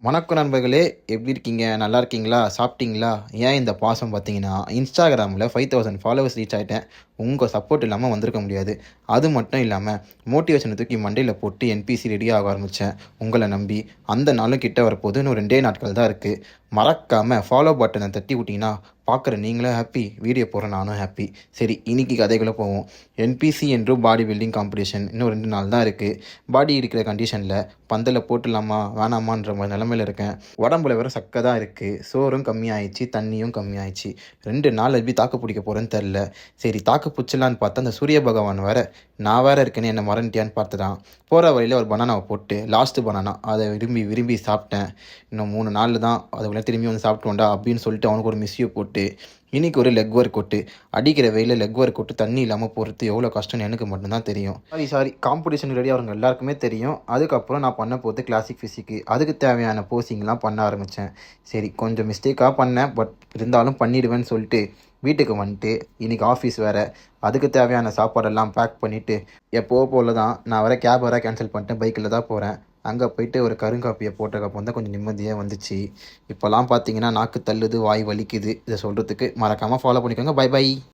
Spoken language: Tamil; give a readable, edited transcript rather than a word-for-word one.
வணக்கம் நண்பர்களே, எப்படி இருக்கீங்க? நல்லா இருக்கீங்களா? சாப்பிட்டீங்களா? ஏன் இந்த பாசம் பார்த்தீங்கன்னா, இன்ஸ்டாகிராமில் 5000 ஃபாலோவர்ஸ் ரீச் ஆயிட்டேன். உங்கள் சப்போர்ட் இல்லாமல் வந்திருக்க முடியாது. அது மட்டும் இல்லாமல் மோட்டிவேஷனை தூக்கி மண்டையில் போட்டு என்பிசி ரெடி ஆக ஆரம்பித்தேன். உங்களை நம்பி அந்த நாளும் கிட்ட வரப்போது இன்னும் 2 நாட்கள் தான் இருக்குது. மறக்காமல் ஃபாலோ பட்டனை தட்டி விட்டிங்கன்னா பார்க்குற நீங்களும் ஹாப்பி, வீடியோ போடுற நானும் ஹாப்பி. சரி, இன்னைக்கு கதைக்குள்ளே போவோம். என்பிசி என்றும் பாடி பில்டிங் காம்படிஷன் இன்னும் 2 நாள் தான் இருக்குது. பாடி இருக்கிற கண்டிஷனில் பந்தலை போட்டுடலாமா வேணாமான்ற மாதிரி நிலமையில் இருக்கேன். உடம்புல வேறு சக்கை தான் இருக்குது. சோறும் கம்மியாயிடுச்சு, தண்ணியும் கம்மியாயிடுச்சு. 2 நாள் எப்படி தாக்கு பிடிக்க போகிறேன்னு தெரில. சரி, தாக்கு பிடிச்சிடலான்னு பார்த்தா அந்த சூரிய பகவான் வேறு நான் வேறு இருக்கேன்னு என்னை மறந்துட்டியான்னு பார்த்துட்டான். போகிற வழியில் ஒரு பனானாவை போட்டு லாஸ்ட்டு பனானா அதை விரும்பி விரும்பி சாப்பிட்டேன். இன்னும் 3 நாள் தான், அதுக்குள்ளே திரும்பி வந்து சாப்பிட்டுவோண்டா அப்படின்னு சொல்லிட்டு அவனுக்கு ஒரு மிஸ்யூ போட்டு இன்றைக்கி ஒரு லெக் ஒர்க் கொட்டு. அடிக்கிற வெயிலில் லெக் ஒர்க் கொட்டு தண்ணி இல்லாமல் போகிறது எவ்வளோ கஷ்டம்னு எனக்கு மட்டும்தான் தெரியும். சாரி காம்படிஷன் ரெடி அவங்க எல்லாருக்குமே தெரியும். அதுக்கப்புறம் நான் பண்ண போகிறது கிளாசிக் ஃபிசிக்கு. அதுக்கு தேவையான போஸிங்லாம் பண்ண ஆரம்பித்தேன். சரி, கொஞ்சம் மிஸ்டேக்காக பண்ணேன், பட் இருந்தாலும் பண்ணிவிடுவேன்னு சொல்லிட்டு வீட்டுக்கு வந்துட்டு இன்றைக்கி ஆஃபீஸ் வேறு. அதுக்கு தேவையான சாப்பாடெல்லாம் பேக் பண்ணிவிட்டு எப்போ போல தான் நான் வேறு கேப் வேறு கேன்சல் பண்ணிட்டேன். பைக்கில் தான் போகிறேன். அங்கே போயிட்டு ஒரு கருங்காப்பியை போட்டதுக்கப்புறம் தான் கொஞ்சம் நிம்மதியாக வந்துச்சு. இப்போலாம் பார்த்தீங்கன்னா நாக்கு தள்ளுது, வாய் வலிக்குது. இதை சொல்கிறதுக்கு மறக்காமல் ஃபாலோ பண்ணிக்கோங்க. Bye by.